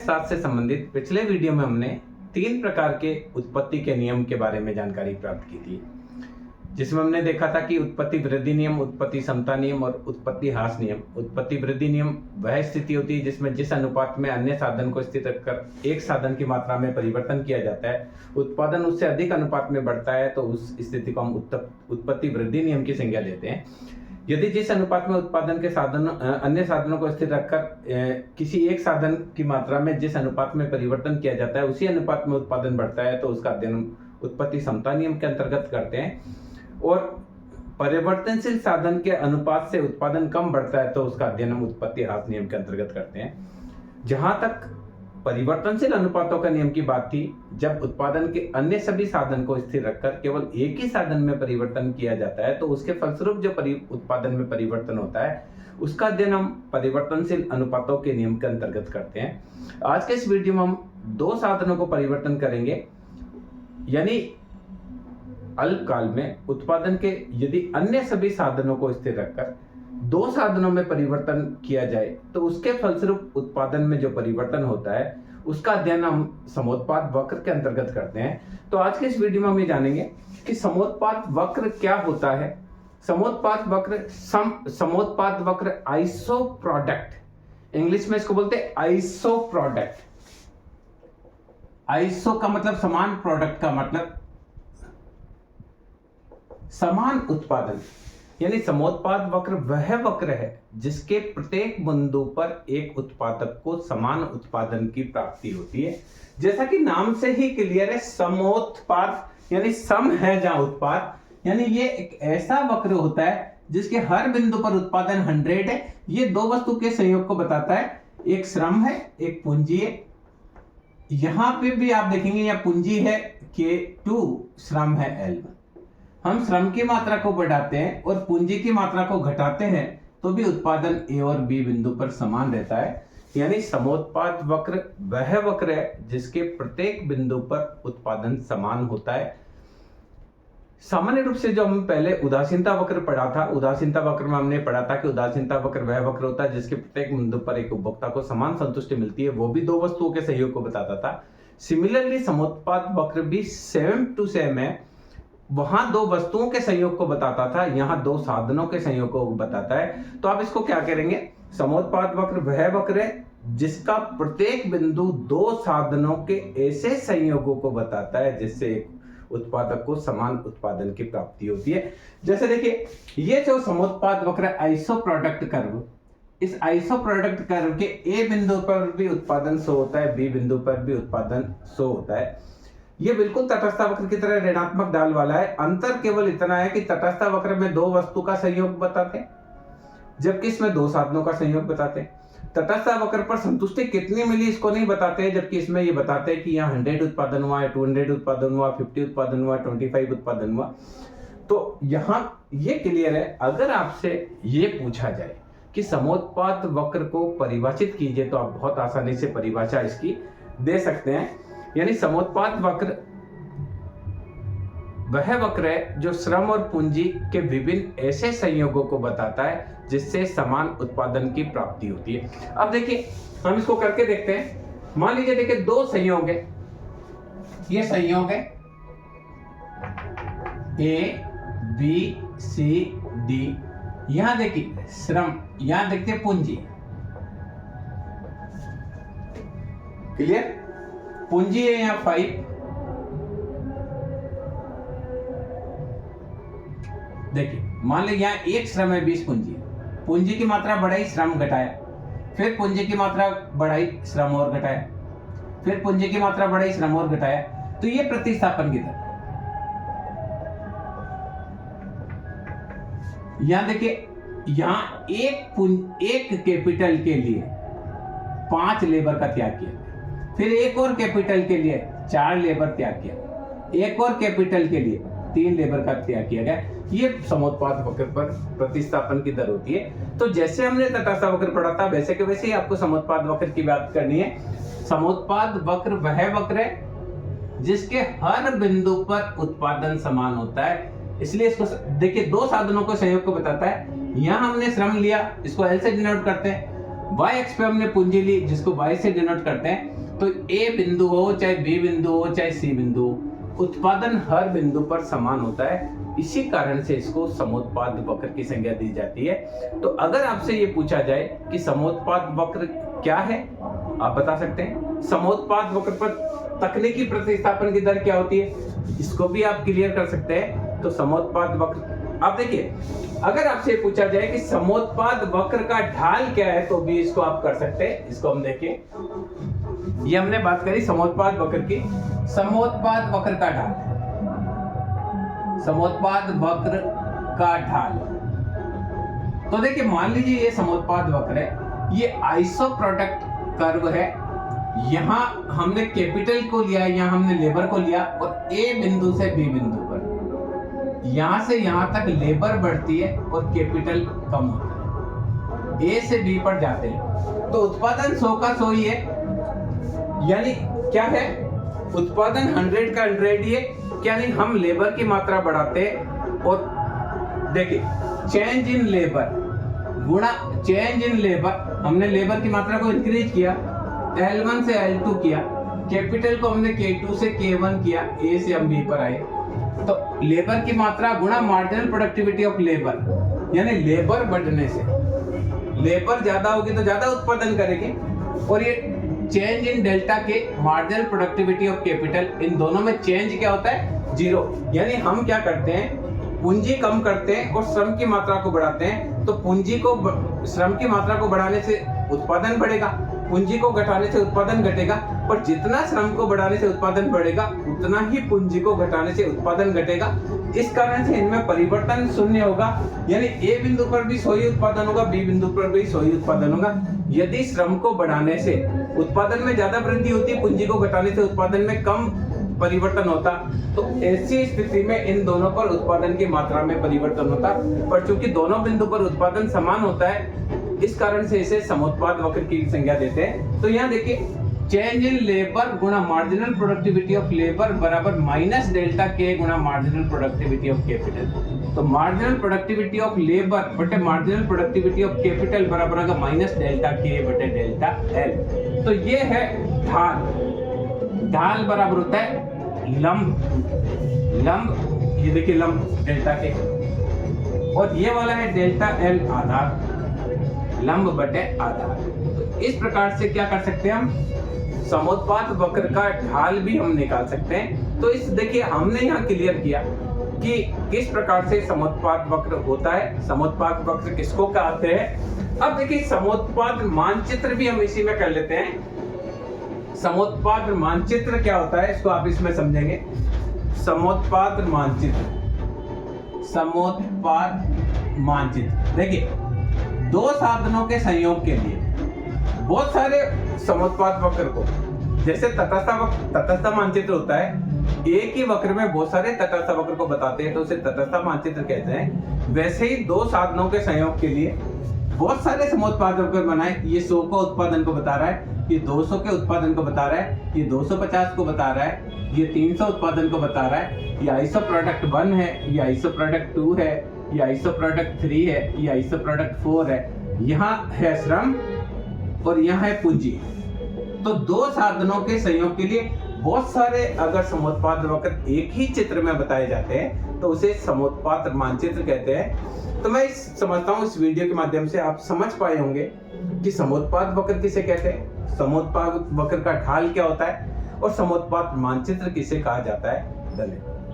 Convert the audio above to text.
साथ से संबंधित पिछले वीडियो में हमने 3 प्रकार के उत्पत्ति के नियम के बारे में जानकारी प्राप्त की थी, जिसमें हमने देखा था कि उत्पत्ति वृद्धि नियम, उत्पत्ति समता नियम और उत्पत्ति ह्रास नियम। उत्पत्ति वृद्धि नियम वह स्थिति होती है जिसमें जिस अनुपात में अन्य साधन को स्थिर रखकर एक साधन की मात्रा में परिवर्तन किया जाता है, उत्पादन उससे अधिक अनुपात में बढ़ता है, तो उस स्थिति को हम उत्पत्ति वृद्धि नियम की संज्ञा देते हैं। यदि जिस अनुपात में उत्पादन के साधन अन्य साधनों को स्थिर रखकर किसी एक साधन की मात्रा में जिस अनुपात में परिवर्तन किया जाता है उसी अनुपात में उत्पादन बढ़ता है, तो उसका अध्ययन उत्पत्ति समता नियम के अंतर्गत करते हैं। और परिवर्तनशील साधन के अनुपात से उत्पादन कम बढ़ता है तो उसका अध्ययन हम उत्पत्ति ह्रास नियम के अंतर्गत करते हैं। जहां तक परिवर्तनशील अनुपातों का नियम की बात थी, जब उत्पादन के अन्य सभी साधन को स्थिर रखकर केवल एक ही साधन में परिवर्तन किया जाता है तो उसके फलस्वरूप जो उत्पादन में परिवर्तन होता है उसका अध्ययन हम परिवर्तनशील अनुपातों के नियम के अंतर्गत करते हैं। आज के इस वीडियो में हम 2 साधनों को परिवर्तन करेंगे, यानी अल्पकाल में उत्पादन के यदि अन्य सभी साधनों को स्थिर रखकर 2 साधनों में परिवर्तन किया जाए तो उसके फलस्वरूप उत्पादन में जो परिवर्तन होता है उसका अध्ययन हम समोत्पाद वक्र के अंतर्गत करते हैं। तो आज के इस वीडियो में हम ये जानेंगे कि समोत्पाद वक्र क्या होता है। समोत्पाद वक्र आइसो प्रोडक्ट, इंग्लिश में इसको बोलते हैं आइसो प्रोडक्ट। आइसो का मतलब समान, प्रोडक्ट का मतलब समान उत्पादन, यानी समोत्पाद वक्र वह वक्र है जिसके प्रत्येक बिंदु पर एक उत्पादक को समान उत्पादन की प्राप्ति होती है। जैसा कि नाम से ही क्लियर है, समोत्पाद यानी सम है जहां उत्पाद, यानी ये एक ऐसा वक्र होता है जिसके हर बिंदु पर उत्पादन 100 है। ये 2 वस्तु के संयोग को बताता है, एक श्रम है, एक पूंजी है। यहां पे भी आप देखेंगे यह पूंजी है K2, श्रम है L1। हम श्रम की मात्रा को बढ़ाते हैं और पूंजी की मात्रा को घटाते हैं तो भी उत्पादन A और B बिंदु पर समान रहता है। यानी समोत्पाद वक्र वह वक्र है जिसके प्रत्येक बिंदु पर उत्पादन समान होता है। सामान्य रूप से जो हम पहले उदासीनता वक्र पढ़ा था, उदासीनता वक्र में हमने पढ़ा था कि उदासीनता वक्र वह वक्र होता है जिसके प्रत्येक बिंदु पर एक उपभोक्ता को समान संतुष्टि मिलती है, वो भी 2 वस्तुओं के सहयोग को बताता था। सिमिलरली समोत्पाद वक्र भी सेम टू सेम है, वहां 2 वस्तुओं के संयोग को बताता था, यहां 2 साधनों के संयोग को बताता है। तो आप इसको क्या करेंगे, समोत्पाद वक्र वह वक्र है जिसका प्रत्येक बिंदु 2 साधनों के ऐसे संयोगों को बताता है जिससे एक उत्पादक को समान उत्पादन की प्राप्ति होती है। जैसे देखिए, ये जो समोत्पाद वक्र है आइसो प्रोडक्ट कर्व, इस आइसो प्रोडक्ट कर्व के ए बिंदु पर भी उत्पादन 100 होता है, बी बिंदु पर भी उत्पादन 100 होता है। ये बिल्कुल तटस्थ वक्र की तरह ऋणात्मक ढाल वाला है। अंतर केवल इतना है कि तटस्थ वक्र में 2 वस्तु का संयोग बताते हैं जबकि इसमें 2 साधनों का संयोग बताते हैं। तटस्थ वक्र पर संतुष्टि कितनी मिली इसको नहीं बताते हैं, जबकि इसमें ये बताते हैं कि यहाँ 100 उत्पादन हुआ है, 200 उत्पादन हुआ, 50 उत्पादन हुआ, 25 उत्पादन हुआ। तो यहाँ ये क्लियर है। अगर आपसे ये पूछा जाए कि समोत्पाद वक्र को परिभाषित कीजिए तो आप बहुत आसानी से परिभाषा इसकी दे सकते हैं। यानी समोत्पाद वक्र वह वक्र है जो श्रम और पूंजी के विभिन्न ऐसे संयोगों को बताता है जिससे समान उत्पादन की प्राप्ति होती है। अब देखिए, हम इसको करके देखते हैं। मान लीजिए देखिए 2 संयोग है, ये संयोग है A B C D। यहां देखिए श्रम, यहां देखते पूंजी। क्लियर, पूंजी है यहां 5। देखिए मान लीजिए यहां 1 श्रम है, 20 पूंजी है। पूंजी की मात्रा बढ़ाई, श्रम घटाया, फिर पूंजी की मात्रा बढ़ाई, श्रम और घटाया, फिर पूंजी की मात्रा बढ़ाई, श्रम और घटाया। तो ये प्रतिस्थापन की दर। यहां देखिए, यहां एक कैपिटल के लिए 5 लेबर का त्याग किया, फिर एक और कैपिटल के लिए 4 लेबर त्याग किया, एक और कैपिटल के लिए 3 लेबर का त्याग किया गया। ये समोत्पाद वक्र पर प्रतिस्थापन की दर होती है। तो जैसे हमने तटस्थ वक्र पढ़ा था वैसे के वैसे ही आपको समोत्पाद वक्र की बात करनी है। समोत्पाद वक्र वह वक्र है जिसके हर बिंदु पर उत्पादन समान होता है, इसलिए इसको देखिए 2 साधनों को संयोग को बताता है। यहां हमने श्रम लिया, इसको L से डिनोट करते हैं। y अक्ष पे हमने पूंजी ली जिसको y से डिनोट करते हैं, तो a बिंदु हो चाहे b बिंदु हो चाहे c बिंदु, उत्पादन हर बिंदु पर समान होता है। इसी कारण से इसको समोत्पाद वक्र की संज्ञा दी जाती है। तो अगर आपसे ये पूछा जाए कि समोत्पाद वक्र क्या है, आप बता सकते हैं। समोत्पाद वक्र पर तकनीकी प्रतिस्थापन की दर क्या होती है, इसको भी आप क्लियर कर सकते हैं। तो समोत्पाद वक्र, आप देखिए, अगर आपसे पूछा जाए कि समोत्पाद वक्र का ढाल क्या है, तो भी इसको आप कर सकते हैं। इसको हम देखिए, ये हमने बात करी समोत्पाद वक्र की। समोत्पाद वक्र का ढाल, समोत्पाद वक्र का ढाल, तो देखिए मान लीजिए ये समोत्पाद वक्र है, ये आइसोप्रोडक्ट कर्व है। यहां हमने कैपिटल को लिया, यहां हमने लेबर को लिया, और ए बिंदु से बी बिंदु पर, यहां से यहां तक लेबर बढ़ती है और कैपिटल कम होता है, ए से बी पर जाते हैं। तो उत्पादन 100 का 100 ही है, यानी क्या है, उत्पादन 100 का 100 ही है। यानी हम लेबर की मात्रा बढ़ाते हैं, और देखिए चेंज इन लेबर गुणा चेंज इन लेबर, हमने लेबर की मात्रा को इंक्रीज किया, L1 से L2 किया, कैपिटल को हमने K2 से K1 किया, A से हम B पर आए। तो लेबर की मात्रा गुणा मार्जिनल प्रोडक्टिविटी ऑफ लेबर, यानी लेबर बढ़ने से, लेबर ज्यादा होगी तो ज्यादा उत्पादन करेगी, और ये चेंज इन डेल्टा के मार्जिनल प्रोडक्टिविटी ऑफ कैपिटल, इन दोनों में चेंज क्या होता है, 0। यानी हम क्या करते हैं, पूंजी कम करते हैं और श्रम की मात्रा को बढ़ाते हैं। तो पूंजी को, श्रम की मात्रा को बढ़ाने से उत्पादन बढ़ेगा, पूंजी को घटाने से उत्पादन घटेगा, पर जितना श्रम को बढ़ाने से उत्पादन बढ़ेगा उतना ही पूंजी को घटाने से उत्पादन घटेगा। इस कारण से इनमें परिवर्तन शून्य होगा, यानी ए बिंदु पर भी 100 ही उत्पादन होगा, बी बिंदु पर भी 100 ही उत्पादन होगा। यदि श्रम को बढ़ाने से उत्पादन में ज्यादा वृद्धि होती, पूंजी को घटाने से उत्पादन में कम परिवर्तन होता, तो ऐसी स्थिति में इन दोनों पर उत्पादन की मात्रा में परिवर्तन होता। पर चूंकि दोनों बिंदु पर उत्पादन समान होता है, इस कारण से इसे समोत्पाद वक्र की संज्ञा देते हैं। तो यहाँ देखिए, चेंज इन लेबर गुणा मार्जिनल प्रोडक्टिविटी ऑफ लेबर बराबर माइनस डेल्टा के गुणा मार्जिनल प्रोडक्टिविटी ऑफ कैपिटल। तो मार्जिनल प्रोडक्टिविटी ऑफ लेबर बटे मार्जिनल प्रोडक्टिविटी ऑफ कैपिटल बराबर होगा माइनस डेल्टा के बटे डेल्टा एल। तो ये है ढाल। ढाल बराबर होता है लंब, लंब, ये देखिए लंब डेल्टा के, और ये वाला है डेल्टा एल आधार, लंब बटे आधार। तो इस प्रकार से क्या कर सकते हैं हम, समोत्पाद वक्र का ढाल भी हम निकाल सकते हैं। तो इस देखिए हमने यहाँ क्लियर किया कि किस प्रकार से समोत्पाद वक्र होता है, समोत्पाद वक्र किसको कहते हैं। अब देखिए समोत्पाद मानचित्र भी हम इसी में कर लेते हैं। समोत्पाद मानचित्र क्या होता है, इसको आप इसमें समझेंगे। समोत्पाद मानचित्र, समोत्पाद मानचित्र, देखिए दो साधनों के संयोग के लिए बहुत सारे समोत्पाद वक्र को, जैसे तटस्थ मानचित्र होता है, एक ही वक्र में बहुत सारे तटस्थ वक्र को बताते हैं तो उसे तटस्थ मानचित्र कहते हैं। वैसे ही दो साधनों के संयोग के लिए बहुत सारे समोत्पाद वक्र बनाए। ये 100 का उत्पादन को बता रहा है, ये 200 के उत्पादन को बता रहा है, ये 250 को बता रहा है, ये 300 उत्पादन को बता रहा है, ये आइसो प्रोडक्ट 1 है, ये आइसो प्रोडक्ट 2 है, ये आइसो प्रोडक्ट 3 है, ये आइसो प्रोडक्ट 4 है। यहाँ है श्रम और यहाँ है पूंजी। तो दो साधनों के संयोग के लिए बहुत सारे अगर समोत्पाद वक्र एक ही चित्र में बताए जाते हैं तो उसे समोत्पाद मानचित्र कहते हैं। तो मैं समझता हूँ इस वीडियो के माध्यम से आप समझ पाए होंगे कि समोत्पाद वक्र किसे कहते हैं, समोत्पाद वक्र का ढाल क्या होता है और समोत्पाद मानचित्र किसे कहा जाता है। धन्यवाद।